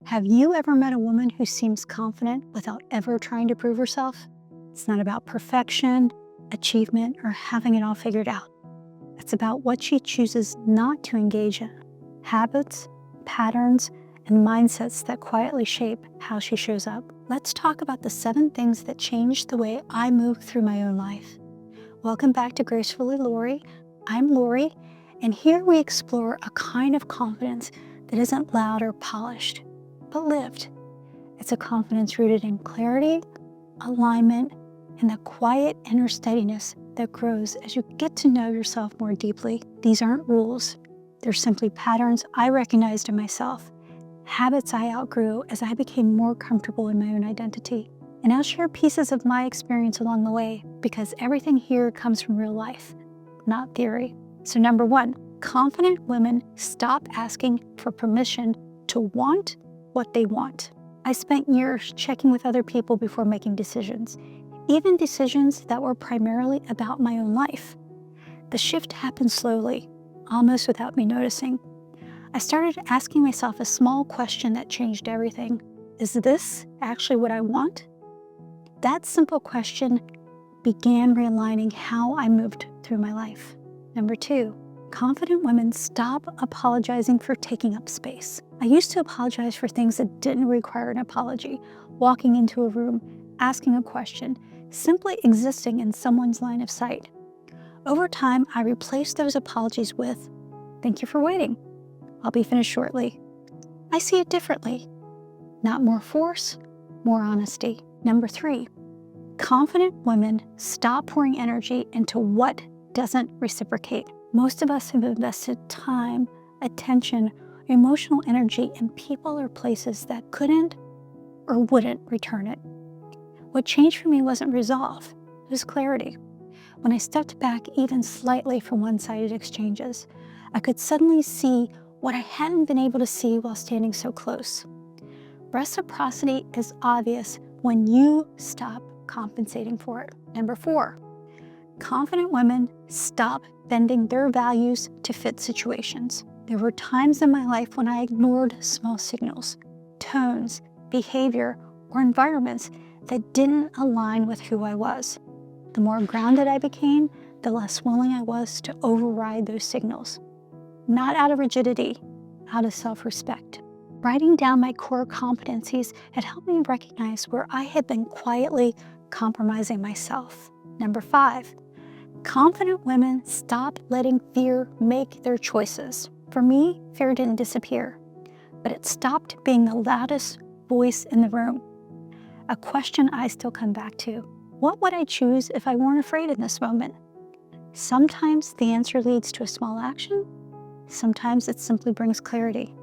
Have you ever met a woman who seems confident without ever trying to prove herself? It's not about perfection, achievement, or having it all figured out. It's about what she chooses not to engage in. Habits, patterns, and mindsets that quietly shape how she shows up. Let's talk about the 7 things that changed the way I move through my own life. Welcome back to Gracefully Lori. I'm Lori, and here we explore a kind of confidence that isn't loud or polished, but lived. It's a confidence rooted in clarity, alignment, and the quiet inner steadiness that grows as you get to know yourself more deeply. These aren't rules. They're simply patterns I recognized in myself, habits I outgrew as I became more comfortable in my own identity. And I'll share pieces of my experience along the way because everything here comes from real life, not theory. So number 1, confident women stop asking for permission to want what they want. I spent years checking with other people before making decisions, even decisions that were primarily about my own life. The shift happened slowly, almost without me noticing. I started asking myself a small question that changed everything. Is this actually what I want? That simple question began realigning how I moved through my life. Number 2, confident women stop apologizing for taking up space. I used to apologize for things that didn't require an apology, walking into a room, asking a question, simply existing in someone's line of sight. Over time, I replaced those apologies with, "Thank you for waiting. I'll be finished shortly." I see it differently. Not more force, more honesty. Number 3, confident women stop pouring energy into what doesn't reciprocate. Most of us have invested time, attention, emotional energy in people or places that couldn't or wouldn't return it. What changed for me wasn't resolve, it was clarity. When I stepped back even slightly from one-sided exchanges, I could suddenly see what I hadn't been able to see while standing so close. Reciprocity is obvious when you stop compensating for it. Number 4, confident women stop bending their values to fit situations. There were times in my life when I ignored small signals, tones, behavior, or environments that didn't align with who I was. The more grounded I became, the less willing I was to override those signals. Not out of rigidity, out of self-respect. Writing down my core competencies had helped me recognize where I had been quietly compromising myself. Number 5, confident women stop letting fear make their choices. For me, fear didn't disappear, but it stopped being the loudest voice in the room. A question I still come back to: what would I choose if I weren't afraid in this moment? Sometimes the answer leads to a small action. Sometimes it simply brings clarity,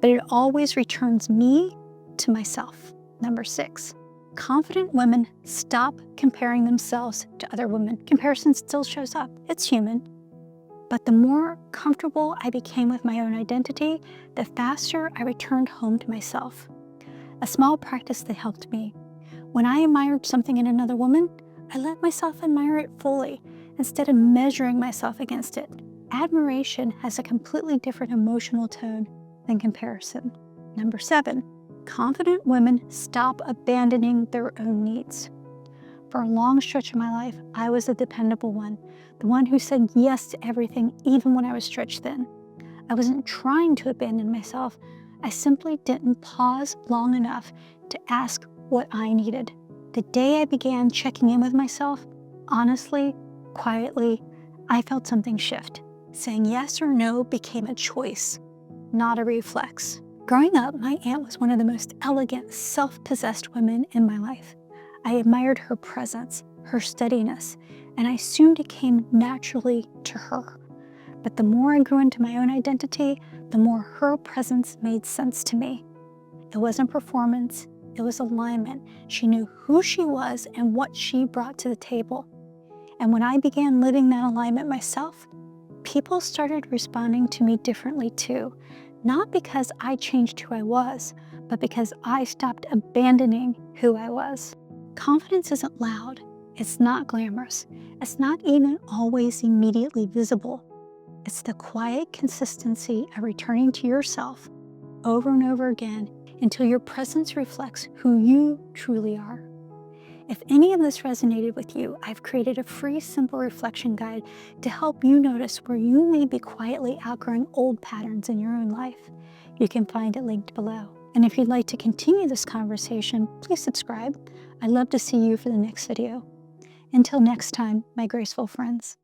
but it always returns me to myself. Number 6, confident women stop comparing themselves to other women. Comparison still shows up. It's human. But the more comfortable I became with my own identity, the faster I returned home to myself. A small practice that helped me: when I admired something in another woman, I let myself admire it fully instead of measuring myself against it. Admiration has a completely different emotional tone than comparison. Number 7, confident women stop abandoning their own needs. For a long stretch of my life, I was the dependable one, the one who said yes to everything even when I was stretched thin. I wasn't trying to abandon myself. I simply didn't pause long enough to ask what I needed. The day I began checking in with myself, honestly, quietly, I felt something shift. Saying yes or no became a choice, not a reflex. Growing up, my aunt was one of the most elegant, self-possessed women in my life. I admired her presence, her steadiness, and I soon became naturally to her. But the more I grew into my own identity, the more her presence made sense to me. It wasn't performance, it was alignment. She knew who she was and what she brought to the table. And when I began living that alignment myself, people started responding to me differently too. Not because I changed who I was, but because I stopped abandoning who I was. Confidence isn't loud, it's not glamorous, it's not even always immediately visible. It's the quiet consistency of returning to yourself over and over again, until your presence reflects who you truly are. If any of this resonated with you, I've created a free, simple reflection guide to help you notice where you may be quietly outgrowing old patterns in your own life. You can find it linked below. And if you'd like to continue this conversation, please subscribe. I'd love to see you for the next video. Until next time, my graceful friends.